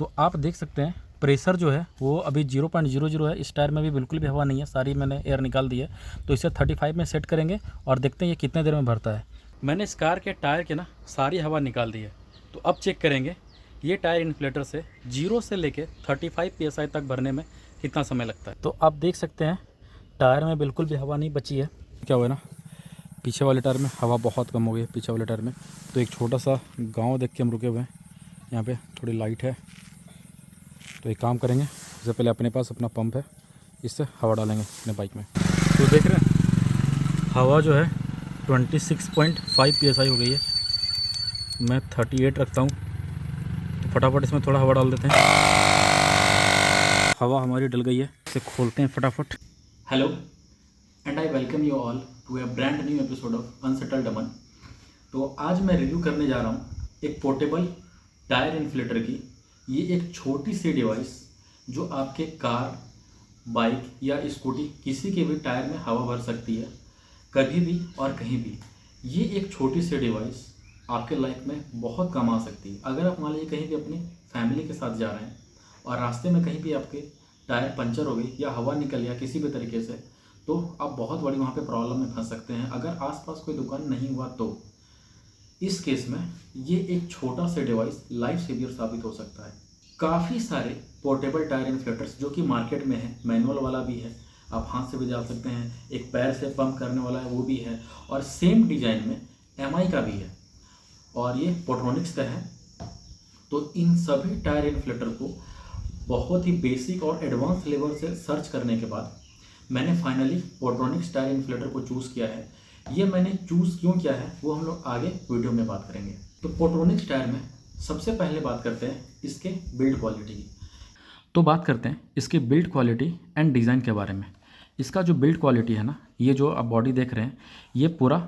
तो आप देख सकते हैं प्रेशर जो है वो अभी 0.00 है। इस टायर में भी बिल्कुल भी हवा नहीं है, सारी मैंने एयर निकाल दी है। तो इसे 35 में सेट करेंगे और देखते हैं ये कितने देर में भरता है। मैंने इस कार के टायर के ना सारी हवा निकाल दी है। तो अब चेक करेंगे ये टायर इन्फ्लेटर से 0 से लेके 35 PSI तक भरने में कितना समय लगता है। तो आप देख सकते हैं टायर में बिल्कुल भी हवा नहीं बची है। क्या हुआ है ना, पीछे वाले टायर में हवा बहुत कम हो गई है। पीछे वाले टायर में तो एक छोटा सा गांव देख के हम रुके हुए हैं। यहाँ पे थोड़ी लाइट है, तो एक काम करेंगे, इससे पहले अपने पास अपना पंप है, इससे हवा डालेंगे अपने बाइक में। तो देख रहे हैं हवा जो है 26.5 PSI हो गई है। मैं 38 रखता हूँ, तो फटाफट इसमें थोड़ा हवा डाल देते हैं। हवा हमारी डल गई है, इसे खोलते हैं फटाफट। Hello and I welcome you all to a brand new episode of unsettled Aman. तो आज मैं रिव्यू करने जा रहा हूँ एक पोर्टेबल टायर इन्फ्लेटर की। ये एक छोटी सी डिवाइस जो आपके कार, बाइक या स्कूटी किसी के भी टायर में हवा भर सकती है, कभी भी और कहीं भी। ये एक छोटी सी डिवाइस आपके लाइफ में बहुत काम आ सकती है। अगर आप मान लीजिए कहीं भी अपनी फैमिली के साथ जा रहे हैं और रास्ते में कहीं भी आपके टायर पंचर हो गई या हवा निकल गया किसी भी तरीके से, तो आप बहुत बड़ी वहाँ पे प्रॉब्लम में फंस सकते हैं। अगर आसपास कोई दुकान नहीं हुआ तो इस केस में ये एक छोटा सा डिवाइस लाइफ सेवियर साबित हो सकता है। काफ़ी सारे पोर्टेबल टायर इन्फ्लेटर्स जो कि मार्केट में है, मैनुअल वाला भी है, आप हाथ से भी डाल सकते हैं, एक पैर से पंप करने वाला है वो भी है, और सेम डिजाइन में एमआई का भी है और ये पोट्रोनिक्स का है। तो इन सभी टायर इन्फ्लेटर को बहुत ही बेसिक और एडवांस लेवल से सर्च करने के बाद मैंने फाइनली पोट्रोनिक्स टायर इन्फ्लेटर को चूज़ किया है। ये मैंने चूज़ क्यों किया है वो हम लोग आगे वीडियो में बात करेंगे। तो पोट्रोनिक्स टायर में सबसे पहले बात करते हैं इसके बिल्ड क्वालिटी की। तो बात करते हैं इसकी बिल्ड क्वालिटी एंड डिज़ाइन के बारे में। इसका जो बिल्ड क्वालिटी है ना, ये जो आप बॉडी देख रहे हैं, ये पूरा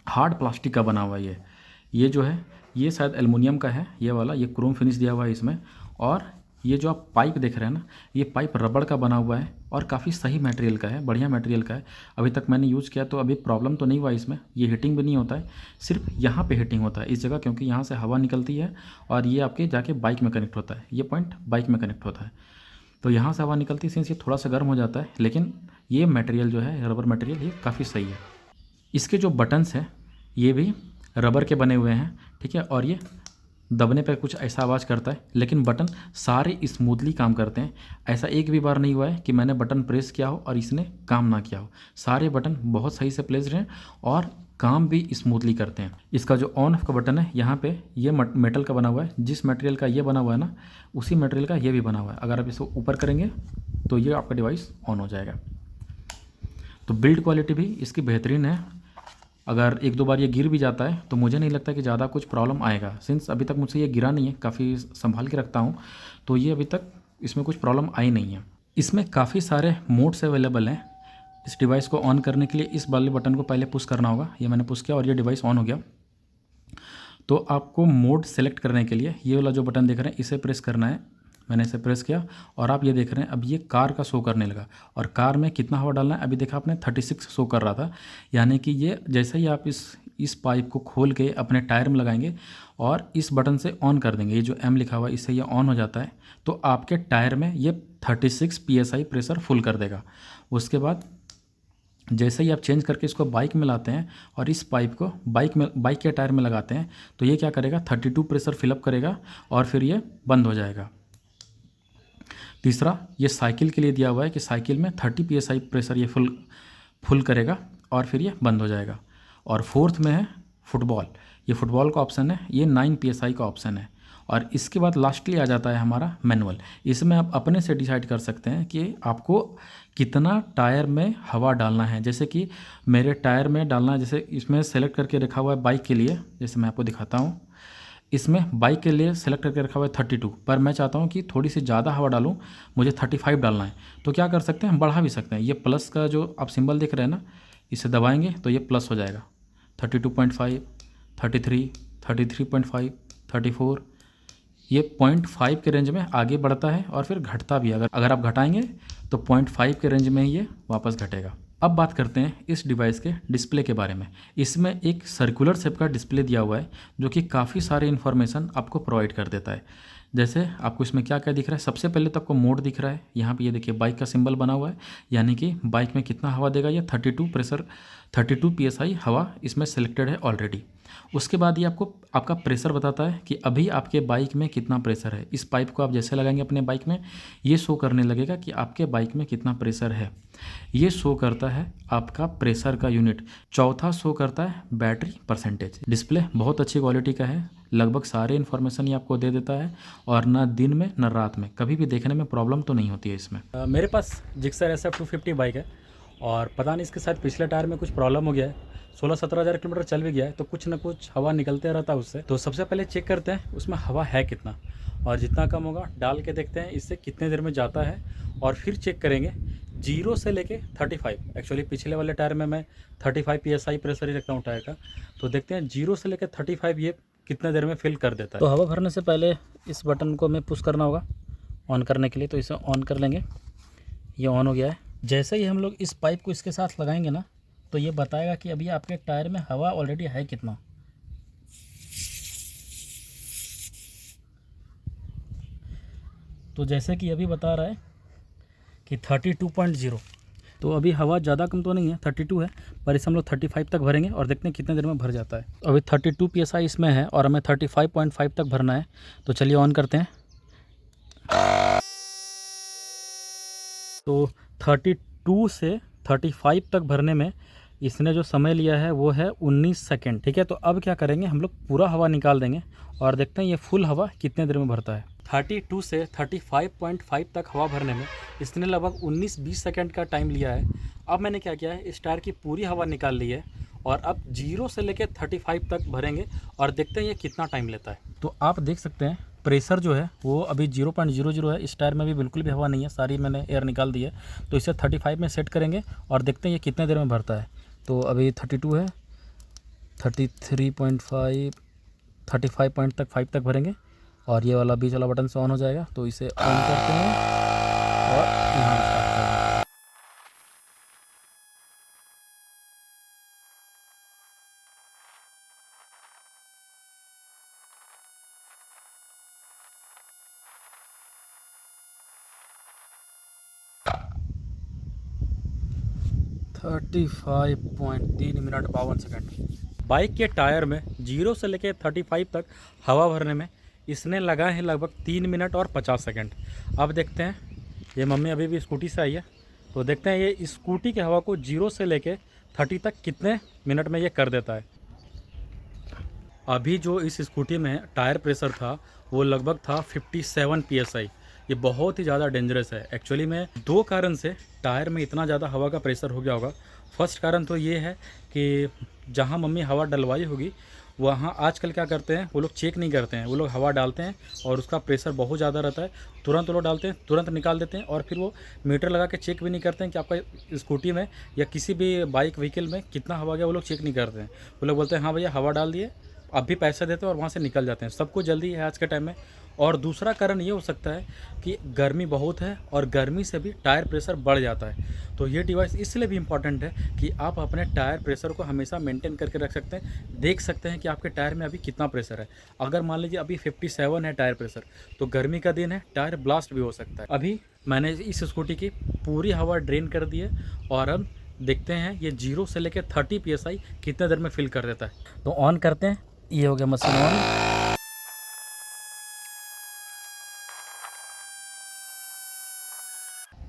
हार्ड प्लास्टिक का बना हुआ है। ये जो है ये शायद एल्युमिनियम का है, ये वाला, ये क्रोम फिनिश दिया हुआ है इसमें। और ये जो आप पाइप देख रहे हैं ना, ये पाइप रबड़ का बना हुआ है और काफ़ी सही मटेरियल का है, बढ़िया मटेरियल का है। अभी तक मैंने यूज़ किया तो अभी प्रॉब्लम तो नहीं हुआ इसमें। ये हीटिंग भी नहीं होता है, सिर्फ यहाँ पे हीटिंग होता है इस जगह, क्योंकि यहाँ से हवा निकलती है और ये आपके जाके बाइक में कनेक्ट होता है। ये पॉइंट बाइक में कनेक्ट होता है, तो यहाँ से हवा निकलती है, सिंस ये थोड़ा सा गर्म हो जाता है। लेकिन ये मटेरियल जो है रबर मटेरियल, ये काफ़ी सही है। इसके जो बटन्स हैं ये भी रबर के बने हुए हैं, ठीक है। और ये दबने पर कुछ ऐसा आवाज़ करता है, लेकिन बटन सारे स्मूथली काम करते हैं। ऐसा एक भी बार नहीं हुआ है कि मैंने बटन प्रेस किया हो और इसने काम ना किया हो। सारे बटन बहुत सही से प्लेस्ड हैं और काम भी स्मूथली करते हैं। इसका जो ऑन ऑफ का बटन है, यहाँ पे ये मेटल का बना हुआ है। जिस मटेरियल का ये बना हुआ है ना, उसी मटेरियल का ये भी बना हुआ है। अगर आप इसको ऊपर करेंगे तो ये आपका डिवाइस ऑन हो जाएगा। तो बिल्ड क्वालिटी भी इसकी बेहतरीन है। अगर एक दो बार ये गिर भी जाता है तो मुझे नहीं लगता कि ज़्यादा कुछ प्रॉब्लम आएगा, सिंस अभी तक मुझसे ये गिरा नहीं है, काफ़ी संभाल के रखता हूँ, तो ये अभी तक इसमें कुछ प्रॉब्लम आई नहीं है। इसमें काफ़ी सारे मोड्स अवेलेबल हैं। इस डिवाइस को ऑन करने के लिए इस वाले बटन को पहले पुश करना होगा। ये मैंने पुश किया और ये डिवाइस ऑन हो गया। तो आपको मोड सेलेक्ट करने के लिए ये वाला जो बटन देख रहे हैं इसे प्रेस करना है। मैंने इसे प्रेस किया और आप ये देख रहे हैं अब ये कार का शो करने लगा। और कार में कितना हवा डालना है, अभी देखा आपने 36 शो कर रहा था। यानी कि ये जैसे ही आप इस पाइप को खोल के अपने टायर में लगाएंगे और इस बटन से ऑन कर देंगे, ये जो एम लिखा हुआ है इससे ये ऑन हो जाता है, तो आपके टायर में ये 36 PSI प्रेशर फुल कर देगा। उसके बाद जैसे ही आप चेंज करके इसको बाइक में लाते हैं और इस पाइप को बाइक के टायर में लगाते हैं, तो ये क्या करेगा, 32 प्रेशर फिलअप करेगा और फिर ये बंद हो जाएगा। तीसरा, ये साइकिल के लिए दिया हुआ है कि साइकिल में 30 PSI प्रेशर ये फुल करेगा और फिर ये बंद हो जाएगा। और फोर्थ में है फुटबॉल, ये फुटबॉल का ऑप्शन है, ये 9 PSI का ऑप्शन है। और इसके बाद लास्टली आ जाता है हमारा मैनुअल। इसमें आप अपने से डिसाइड कर सकते हैं कि आपको कितना टायर में हवा डालना है। जैसे कि मेरे टायर में डालना है, जैसे इसमें सेलेक्ट करके रखा हुआ है बाइक के लिए, जैसे मैं आपको दिखाता हूँ। इसमें बाइक के लिए सेलेक्ट करके रखा हुआ है 32, पर मैं चाहता हूँ कि थोड़ी सी ज़्यादा हवा डालूँ, मुझे 35 डालना है। तो क्या कर सकते हैं, बढ़ा भी सकते हैं। ये प्लस का जो आप सिंबल देख रहे हैं ना, इसे दबाएंगे तो ये प्लस हो जाएगा, 32.5, 33, 33.5, 34, ये 0.5 के रेंज में आगे बढ़ता है और फिर घटता भी। अगर आप घटाएंगे तो 0.5 के रेंज में ही ये वापस घटेगा। अब बात करते हैं इस डिवाइस के डिस्प्ले के बारे में। इसमें एक सर्कुलर शेप का डिस्प्ले दिया हुआ है जो कि काफ़ी सारे इन्फॉर्मेशन आपको प्रोवाइड कर देता है। जैसे आपको इसमें क्या क्या दिख रहा है, सबसे पहले तो आपको मोड दिख रहा है, यहाँ पे ये देखिए बाइक का सिंबल बना हुआ है, यानी कि बाइक में कितना हवा देगा, ये 32 प्रेशर 32 PSI हवा इसमें सेलेक्टेड है ऑलरेडी। उसके बाद ये आपको आपका प्रेशर बताता है कि अभी आपके बाइक में कितना प्रेशर है। इस पाइप को आप जैसे लगाएंगे अपने बाइक में, ये शो करने लगेगा कि आपके बाइक में कितना प्रेशर है। ये शो करता है आपका प्रेशर का यूनिट। चौथा शो करता है बैटरी परसेंटेज। डिस्प्ले बहुत अच्छी क्वालिटी का है, लगभग सारे इन्फॉर्मेशन ये आपको दे देता है, और ना दिन में ना रात में कभी भी देखने में प्रॉब्लम तो नहीं होती है इसमें। मेरे पास जिक्सर SF250 बाइक है, और पता नहीं इसके साथ पिछले टायर में कुछ प्रॉब्लम हो गया है। 16-17 हज़ार किलोमीटर चल भी गया है, तो कुछ ना कुछ हवा निकलते रहता है उससे। तो सबसे पहले चेक करते हैं उसमें हवा है कितना, और जितना कम होगा डाल के देखते हैं इससे कितने देर में जाता है। और फिर चेक करेंगे 0 से लेके 35। एक्चुअली पिछले वाले टायर में मैं 35 PSI प्रेशर ही रखता हूँ टायर का। तो देखते हैं 0 से लेकर 35 ये कितने देर में फिल कर देता है। तो हवा भरने से पहले इस बटन को हमें पुश करना होगा ऑन करने के लिए, तो इसे ऑन कर लेंगे। ये ऑन हो गया है। जैसे ही हम लोग इस पाइप को इसके साथ लगाएंगे ना, तो ये बताएगा कि अभी आपके टायर में हवा ऑलरेडी है कितना। तो जैसे कि अभी बता रहा है कि 32.0, तो अभी हवा ज़्यादा कम तो नहीं है, 32 है, पर इसे हम लोग 35 तक भरेंगे और देखते हैं कितने देर में भर जाता है। अभी 32 PSI इसमें है और हमें 35.5 तक भरना है। तो चलिए ऑन करते हैं। तो 32 से 35 तक भरने में इसने जो समय लिया है वो है 19 सेकेंड। ठीक है, तो अब क्या करेंगे, हम लोग पूरा हवा निकाल देंगे और देखते हैं ये फुल हवा कितने देर में भरता है। 32 से 35.5 तक हवा भरने में इसने लगभग 19-20 सेकेंड का टाइम लिया है। अब मैंने क्या किया है, इस टायर की पूरी हवा निकाल ली है, और अब 0 से लेकर 35 तक भरेंगे और देखते हैं ये कितना टाइम लेता है। तो आप देख सकते हैं प्रेशर जो है वो अभी 0.00 है। इस टायर में भी बिल्कुल भी हवा नहीं है, सारी मैंने एयर निकाल दी है। तो इसे 35 में सेट करेंगे और देखते हैं ये कितने देर में भरता है। तो अभी 32 है, 33.5 35 पॉइंट तक 5 तक भरेंगे, और ये वाला बीच वाला बटन से ऑन हो जाएगा। तो इसे ऑन करते हैं और यहाँ स्टार्ट करते हैं। 35.3 मिनट 52 सेकंड। बाइक के टायर में 0 से लेकर 35 तक हवा भरने में इसने लगाए हैं लगभग 3 मिनट और 50 सेकंड। अब देखते हैं, ये मम्मी अभी भी स्कूटी से आई है, तो देखते हैं ये स्कूटी की हवा को 0 से लेकर 30 तक कितने मिनट में ये कर देता है। अभी जो इस स्कूटी में टायर प्रेशर था वो लगभग था 57 PSI। ये बहुत ही ज़्यादा डेंजरस है। एक्चुअली में दो कारण से टायर में इतना ज़्यादा हवा का प्रेशर हो गया होगा। फर्स्ट कारण तो ये है कि जहाँ मम्मी हवा डलवाई होगी वहाँ आजकल क्या करते हैं, वो लोग चेक नहीं करते हैं, वो लोग हवा डालते हैं और उसका प्रेशर बहुत ज़्यादा रहता है, तुरंत वो लोग डालते हैं, तुरंत निकाल देते हैं, और फिर वो मीटर लगा के चेक भी नहीं करते हैं कि आपका स्कूटी में या किसी भी बाइक व्हीकल में कितना हवा गया। वो लोग चेक नहीं करते हैं, वो लोग बोलते हैं हाँ भैया हवा डाल दिए, अब भी पैसे देते हैं और वहाँ से निकल जाते हैं। सबको जल्दी है आज के टाइम में। और दूसरा कारण ये हो सकता है कि गर्मी बहुत है और गर्मी से भी टायर प्रेशर बढ़ जाता है। तो ये डिवाइस इसलिए भी इम्पॉर्टेंट है कि आप अपने टायर प्रेशर को हमेशा मेंटेन करके रख सकते हैं, देख सकते हैं कि आपके टायर में अभी कितना प्रेशर है। अगर मान लीजिए अभी 57 है टायर प्रेशर, तो गर्मी का दिन है, टायर ब्लास्ट भी हो सकता है। अभी मैंने इस स्कूटी की पूरी हवा ड्रेन कर दी है, और अब देखते हैं ये 0 से लेकर 30 PSI कितने देर में फिल कर देता है। तो ऑन करते हैं, ये हो गया मशीन ऑन।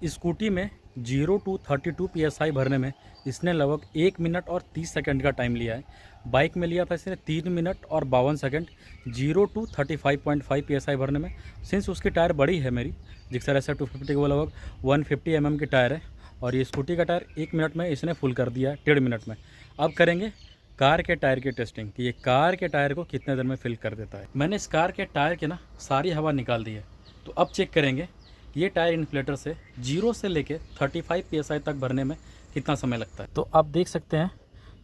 स्कूटी में 0 to 32 PSI भरने में इसने लगभग 1 मिनट और 30 सेकंड का टाइम लिया है। बाइक में लिया था इसने 3 मिनट और 52 सेकंड 0 to 35.5 PSI भरने में। सिंस उसकी टायर बड़ी है मेरी जिक्सर SF250 वो लगभग 150 mm की टायर है, और ये स्कूटी का टायर 1 मिनट में इसने फुल कर दिया है, 1.5 मिनट में। अब करेंगे कार के टायर की टेस्टिंग कि ये कार के टायर को कितने देर में फिल कर देता है। मैंने इस कार के टायर की सारी हवा निकाल दी है। तो अब चेक करेंगे ये टायर इन्फ्लेटर से 0 से लेके 35 PSI तक भरने में कितना समय लगता है। तो आप देख सकते हैं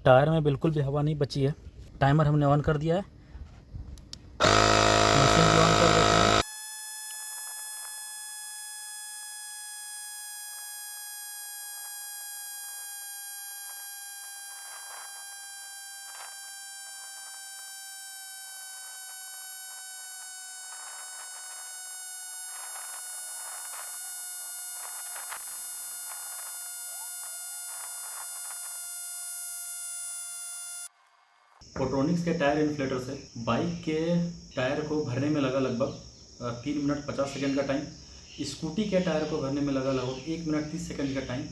टायर में बिल्कुल भी हवा नहीं बची है। टाइमर हमने ऑन कर दिया है, मशीन भी ऑन कर देते हैं। पोट्रोनिक्स के टायर इन्फ्लेटर से बाइक के टायर को भरने में लगा लगभग 3 मिनट 50 सेकंड का टाइम, स्कूटी के टायर को भरने में लगा लगभग 1 मिनट 30 सेकंड का टाइम,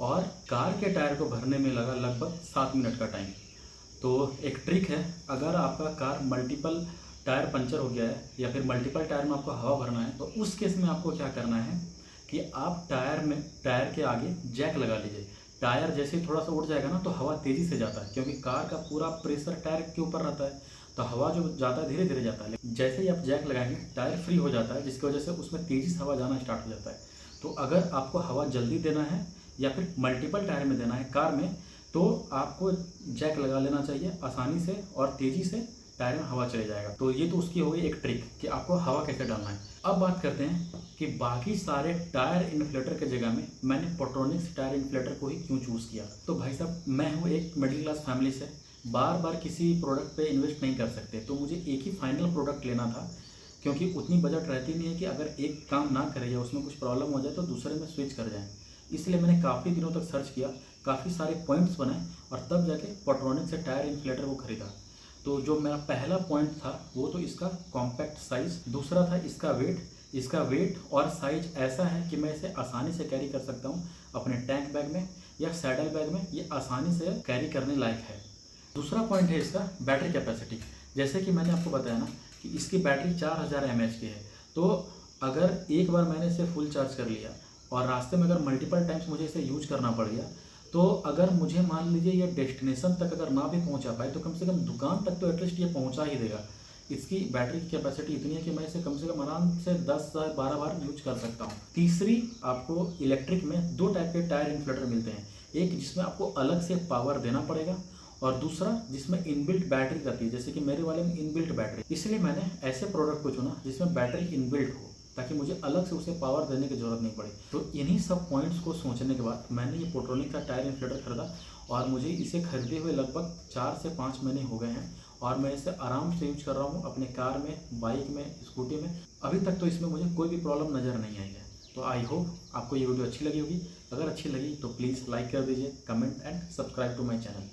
और कार के टायर को भरने में लगा लगभग 7 मिनट का टाइम। तो एक ट्रिक है, अगर आपका कार मल्टीपल टायर पंचर हो गया है या फिर मल्टीपल टायर में आपको हवा भरना है, तो उस केस में आपको क्या करना है कि आप टायर के आगे जैक लगा लीजिए। टायर जैसे ही थोड़ा सा उठ जाएगा ना तो हवा तेज़ी से जाता है, क्योंकि कार का पूरा प्रेशर टायर के ऊपर रहता है, तो हवा जो जाता है धीरे धीरे जाता है। लेकिन जैसे ही आप जैक लगाएंगे टायर फ्री हो जाता है, जिसकी वजह से उसमें तेज़ी से हवा जाना स्टार्ट हो जाता है। तो अगर आपको हवा जल्दी देना है या फिर मल्टीपल टायर में देना है कार में, तो आपको जैक लगा लेना चाहिए आसानी से, और तेज़ी से टायर में हवा चले जाएगा। तो ये तो उसकी हो गई एक ट्रिक कि आपको हवा कैसे डालना है। अब बात करते हैं कि बाकी सारे टायर इन्फ्लेटर के जगह में मैंने पोट्रोनिक्स टायर इन्फ्लेटर को ही क्यों चूज़ किया। तो भाई साहब, मैं हूँ एक मिडिल क्लास फैमिली से, बार बार किसी प्रोडक्ट पे इन्वेस्ट नहीं कर सकते, तो मुझे एक ही फाइनल प्रोडक्ट लेना था, क्योंकि उतनी बजट रहती नहीं है कि अगर एक काम ना करे या उसमें कुछ प्रॉब्लम हो जाए तो दूसरे में स्विच कर जाएँ। इसलिए मैंने काफ़ी दिनों तक सर्च किया, काफ़ी सारे पॉइंट्स बनाए, और तब जाके पोट्रोनिक्स से टायर इन्फ्लेटर को ख़रीदा। तो जो मेरा पहला पॉइंट था वो तो इसका कॉम्पैक्ट साइज़, दूसरा था इसका वेट। इसका वेट और साइज ऐसा है कि मैं इसे आसानी से कैरी कर सकता हूँ अपने टैंक बैग में या सैडल बैग में, ये आसानी से कैरी करने लायक है। दूसरा पॉइंट है इसका बैटरी कैपेसिटी। जैसे कि मैंने आपको बताया ना कि इसकी बैटरी 4000 mAh की है, तो अगर एक बार मैंने इसे फुल चार्ज कर लिया और रास्ते में अगर मल्टीपल टाइम्स मुझे इसे यूज करना पड़ गया, तो अगर मुझे मान लीजिए ये डेस्टिनेशन तक अगर ना भी पहुंचा पाए, तो कम से कम दुकान तक तो एटलीस्ट ये पहुंचा ही देगा। इसकी बैटरी की कैपेसिटी इतनी है कि मैं इसे कम आराम से 10 से 12 बार यूज कर सकता हूँ। तीसरी, आपको इलेक्ट्रिक में 2 टाइप के टायर इन्फ्लेटर मिलते हैं, एक जिसमें आपको अलग से पावर देना पड़ेगा, और दूसरा जिसमें इनबिल्ट बैटरी रहती है, जैसे कि मेरे वाले में इनबिल्ट बैटरी। इसलिए मैंने ऐसे प्रोडक्ट को चुना जिसमें बैटरी इनबिल्ट हो, ताकि मुझे अलग से उसे पावर देने की ज़रूरत नहीं पड़े। तो इन्हीं सब पॉइंट्स को सोचने के बाद मैंने ये पोट्रोनिक का टायर इन्फ्लेटर खरीदा, और मुझे इसे खरीदे हुए लगभग 4 से 5 महीने हो गए हैं, और मैं इसे आराम से यूज कर रहा हूँ अपने कार में, बाइक में, स्कूटी में। अभी तक तो इसमें मुझे कोई भी प्रॉब्लम नज़र नहीं आई है। तो आई होप आपको ये वीडियो अच्छी लगी होगी। अगर अच्छी लगी तो प्लीज़ लाइक कर दीजिए, comment and subscribe to my channel.